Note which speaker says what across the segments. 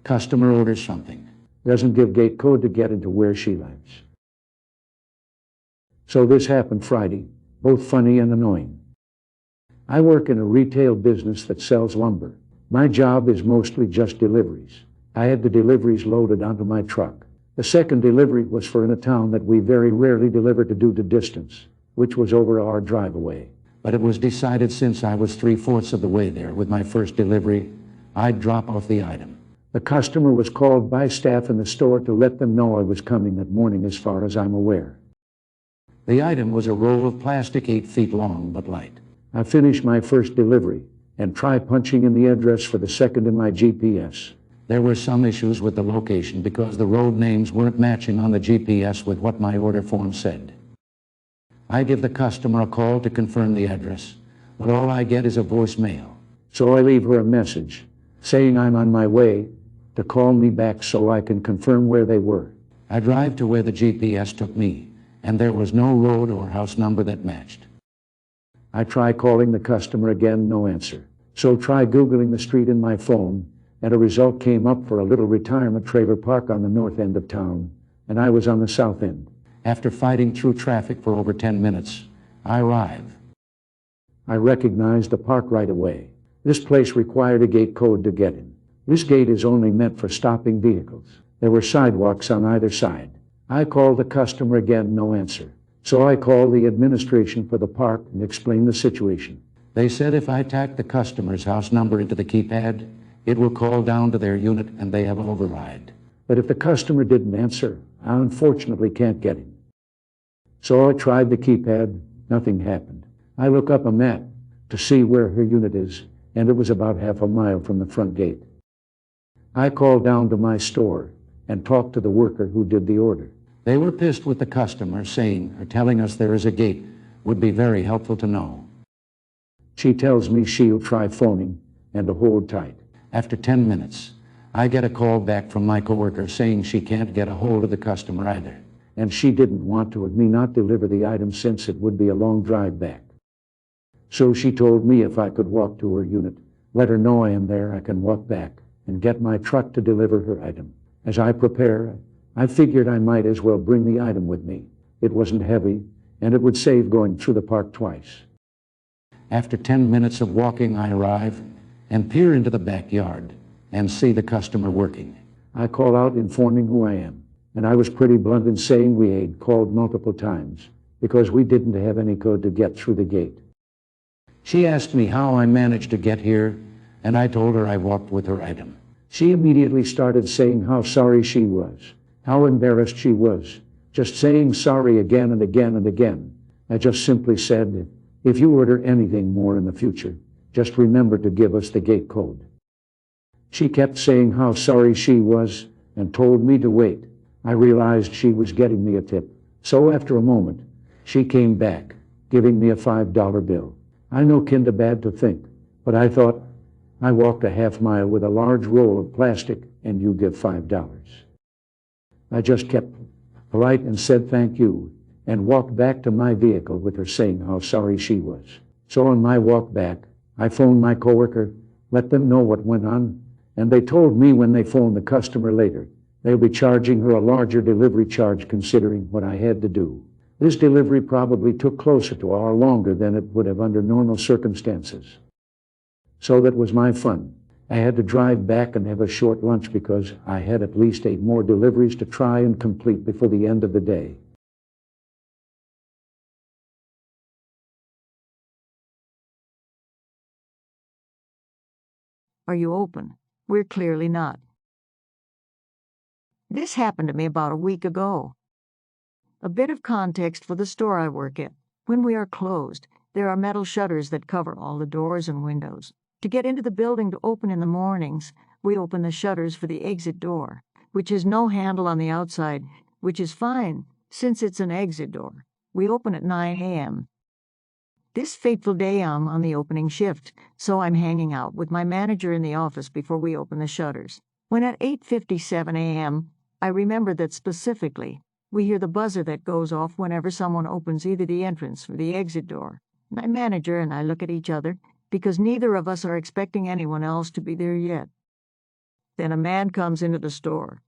Speaker 1: Customer orders something. Doesn't give gate code to get into where she lives. So this happened Friday, both funny and annoying. I work in a retail business that sells lumber. My job is mostly just deliveries. I had the deliveries loaded onto my truck. The second delivery was for in a town that we very rarely deliver due to distance, which was over our drive away. But it was decided since I was 3/4 of the way there with my first delivery, I'd drop off the item. The customer was called by staff in the store to let them know I was coming that morning as far as I'm aware. The item was a roll of plastic 8 feet long but light. I finished my first delivery and tried punching in the address for the second in my GPS. There were some issues with the location because the road names weren't matching on the GPS with what my order form said. I give the customer a call to confirm the address, but all I get is a voicemail. So I leave her a message saying I'm on my way to call me back so I can confirm where they were. I drive to where the GPS took me, and there was no road or house number that matched. I try calling the customer again, no answer. So try Googling the street in my phone, and a result came up for a little retirement trailer park on the north end of town, and I was on the south end. After fighting through traffic for over 10 minutes, I arrive. I recognized the park right away. This place required a gate code to get in. This gate is only meant for stopping vehicles. There were sidewalks on either side. I called the customer again, no answer. So I called the administration for the park and explained the situation. They said if I tack the customer's house number into the keypad, it will call down to their unit and they have an override. But if the customer didn't answer, I unfortunately can't get him. So I tried the keypad, nothing happened. I look up a map to see where her unit is, and it was about half a mile from the front gate. I called down to my store and talked to the worker who did the order. They were pissed with the customer, saying or telling us there is a gate would be very helpful to know. She tells me she'll try phoning and to hold tight. After 10 minutes, I get a call back from my coworker saying she can't get a hold of the customer either, and she didn't want to have me not deliver the item since it would be a long drive back. So she told me if I could walk to her unit, let her know I am there, I can walk back and get my truck to deliver her item. As I prepare, I figured I might as well bring the item with me. It wasn't heavy, and it would save going through the park twice. After 10 minutes of walking, I arrive and peer into the backyard and see the customer working. I call out informing who I am, and I was pretty blunt in saying we had called multiple times because we didn't have any code to get through the gate. She asked me how I managed to get here, and I told her I walked with her item. She immediately started saying how sorry she was, how embarrassed she was, just saying sorry again and again and again. I just simply said, if you order anything more in the future, just remember to give us the gate code. She kept saying how sorry she was and told me to wait. I realized she was getting me a tip. So after a moment, she came back, giving me a $5 bill. I know kinda bad to think, but I thought, I walked a half mile with a large roll of plastic and you give $5. I just kept polite and said thank you and walked back to my vehicle with her saying how sorry she was. So on my walk back, I phoned my coworker, let them know what went on, and they told me when they phoned the customer later, they'll be charging her a larger delivery charge considering what I had to do. This delivery probably took closer to an hour longer than it would have under normal circumstances. So that was my fun. I had to drive back and have a short lunch because I had at least 8 more deliveries to try and complete before the end of the day.
Speaker 2: Are you open? We're clearly not. This happened to me about a week ago. A bit of context for the store I work at. When we are closed, there are metal shutters that cover all the doors and windows. To get into the building to open in the mornings, we open the shutters for the exit door, which has no handle on the outside, which is fine since it's an exit door. We open at 9 a.m. This fateful day I'm on the opening shift, so I'm hanging out with my manager in the office before we open the shutters. When at 8:57 a.m., I remember that specifically, we hear the buzzer that goes off whenever someone opens either the entrance or the exit door. My manager and I look at each other because neither of us are expecting anyone else to be there yet. Then a man comes into the store.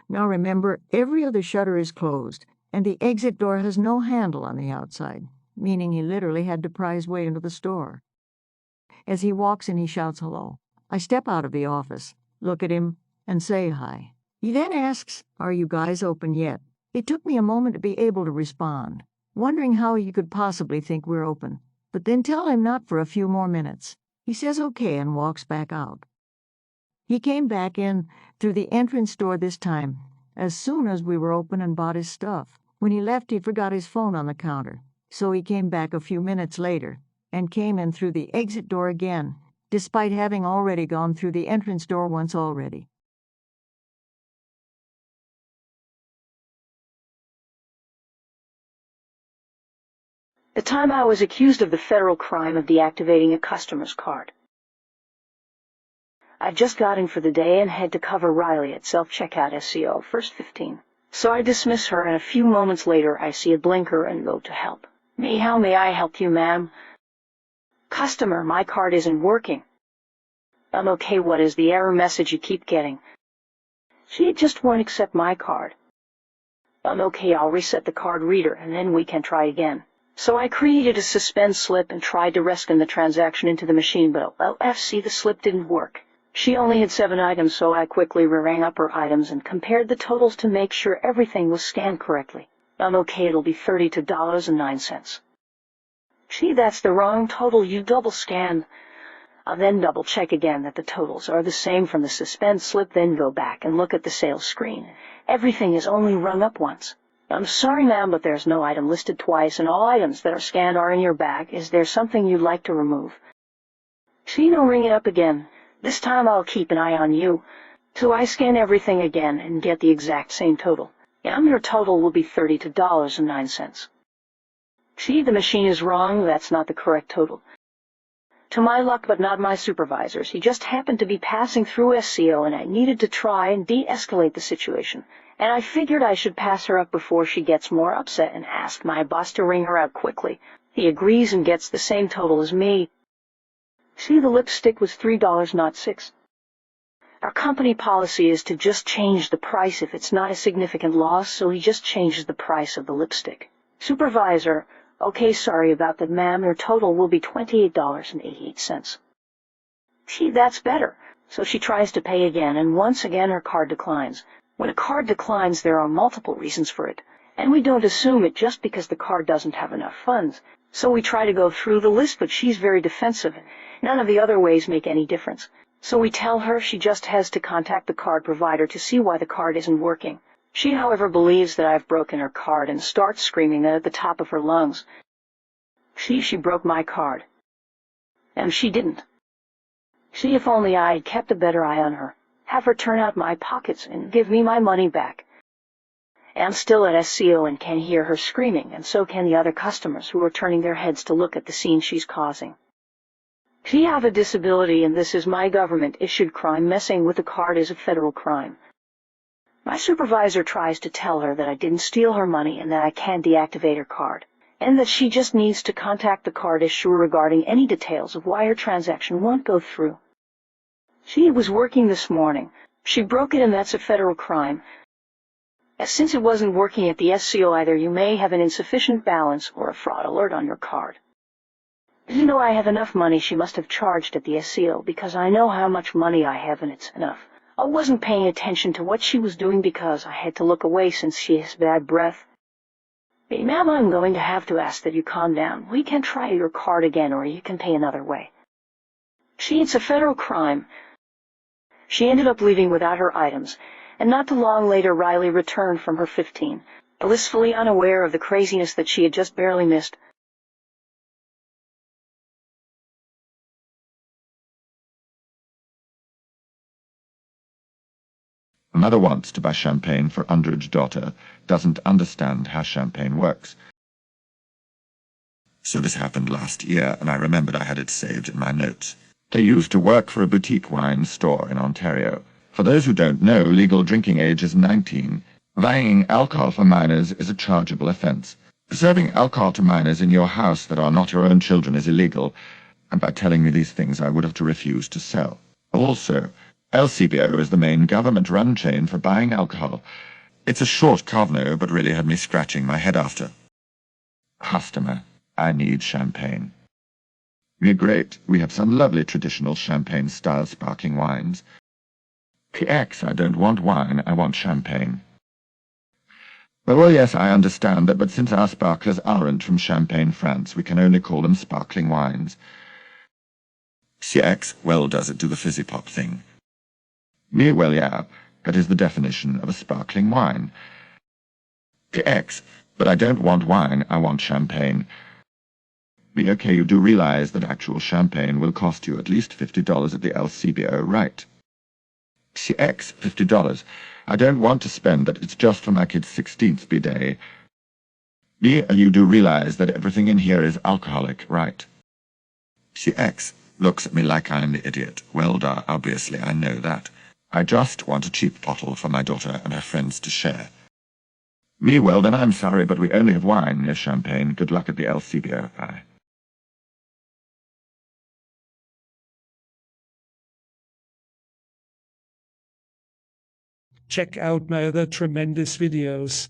Speaker 2: Now remember, every other shutter is closed, and the exit door has no handle on the outside, meaning he literally had to pry his way into the store. As he walks in, he shouts hello. I step out of the office, look at him, and say hi. He then asks, "Are you guys open yet?" It took me a moment to be able to respond, wondering how he could possibly think we're open, but then tell him not for a few more minutes. He says okay and walks back out. He came back in through the entrance door this time, as soon as we were open, and bought his stuff. When he left, he forgot his phone on the counter, so he came back a few minutes later and came in through the exit door again, despite having already gone through the entrance door once already.
Speaker 3: The time I was accused of the federal crime of deactivating a customer's card. I just got in for the day and had to cover Riley at self-checkout SCO, first 15. So I dismiss her, and a few moments later I see a blinker and go to help. How may I help you, ma'am? Customer, my card isn't working. I'm okay, what is the error message you keep getting? She just won't accept my card. I'm okay, I'll reset the card reader and then we can try again. So I created a suspend slip and tried to reskin the transaction into the machine, but LFC the slip didn't work. She only had 7 items, so I quickly rang up her items and compared the totals to make sure everything was scanned correctly. I'm okay, it'll be $32.09. Gee, that's the wrong total, you double scanned. I'll then double check again that the totals are the same from the suspend slip, then go back and look at the sales screen. Everything is only rung up once. I'm sorry, ma'am, but there's no item listed twice, and all items that are scanned are in your bag. Is there something you'd like to remove? See, no, ring it up again. This time I'll keep an eye on you. So I scan everything again and get the exact same total. Your total will be $32.09. See, the machine is wrong. That's not the correct total. To my luck, but not my supervisor's, he just happened to be passing through SCO, and I needed to try and de-escalate the situation. And I figured I should pass her up before she gets more upset and ask my boss to ring her out quickly. He agrees and gets the same total as me. See, the lipstick was $3, not $6. Our company policy is to just change the price if it's not a significant loss, so he just changes the price of the lipstick. Supervisor, okay, sorry about that, ma'am. Your total will be $28.88. Gee, that's better. So she tries to pay again, and once again her card declines. When a card declines, there are multiple reasons for it, and we don't assume it just because the card doesn't have enough funds. So we try to go through the list, but she's very defensive. None of the other ways make any difference. So we tell her she just has to contact the card provider to see why the card isn't working. She, however, believes that I've broken her card and starts screaming that at the top of her lungs. She broke my card. And she didn't. See, if only I had kept a better eye on her. Have her turn out my pockets and give me my money back. I'm still at SCO and can hear her screaming, and so can the other customers who are turning their heads to look at the scene she's causing. She have a disability, and this is my government-issued crime. Messing with the card is a federal crime. My supervisor tries to tell her that I didn't steal her money and that I can't deactivate her card, and that she just needs to contact the card issuer regarding any details of why her transaction won't go through. She was working this morning. She broke it, and that's a federal crime. Since it wasn't working at the SCO either, you may have an insufficient balance or a fraud alert on your card. You know, I have enough money she must have charged at the SCO, because I know how much money I have and it's enough. I wasn't paying attention to what she was doing because I had to look away since she has bad breath. Hey, ma'am, I'm going to have to ask that you calm down. We can try your card again, or you can pay another way. It's a federal crime. She ended up leaving without her items, and not too long later Riley returned from her 15, blissfully unaware of the craziness that she had just barely missed.
Speaker 4: Mother wants to buy champagne for underage daughter, doesn't understand how champagne works. So this happened last year, and I remembered I had it saved in my notes. They used to work for a boutique wine store in Ontario. For those who don't know, legal drinking age is 19. Buying alcohol for minors is a chargeable offense. Serving alcohol to minors in your house that are not your own children is illegal, and by telling me these things I would have to refuse to sell. Also, LCBO is the main government-run chain for buying alcohol. It's a short Covno, but really had me scratching my head after. Customer, I need champagne. We're great. We have some lovely traditional champagne-style sparkling wines. PX, I don't want wine, I want champagne. Well, yes, I understand that, but since our sparklers aren't from Champagne, France, we can only call them sparkling wines. CX, well, does it do the fizzy pop thing? Me, well, yeah, that is the definition of a sparkling wine. PX, but I don't want wine, I want champagne. Me, okay, you do realize that actual champagne will cost you at least $50 at the LCBO, right? CX, $50. I don't want to spend that, it's just for my kid's 16th birthday. Me, you do realize that everything in here is alcoholic, right? CX looks at me like I'm the idiot. Well, obviously I know that. I just want a cheap bottle for my daughter and her friends to share. Me, well, then I'm sorry, but we only have wine, no champagne. Good luck at the LCBO. Bye.
Speaker 5: Check out my other tremendous videos.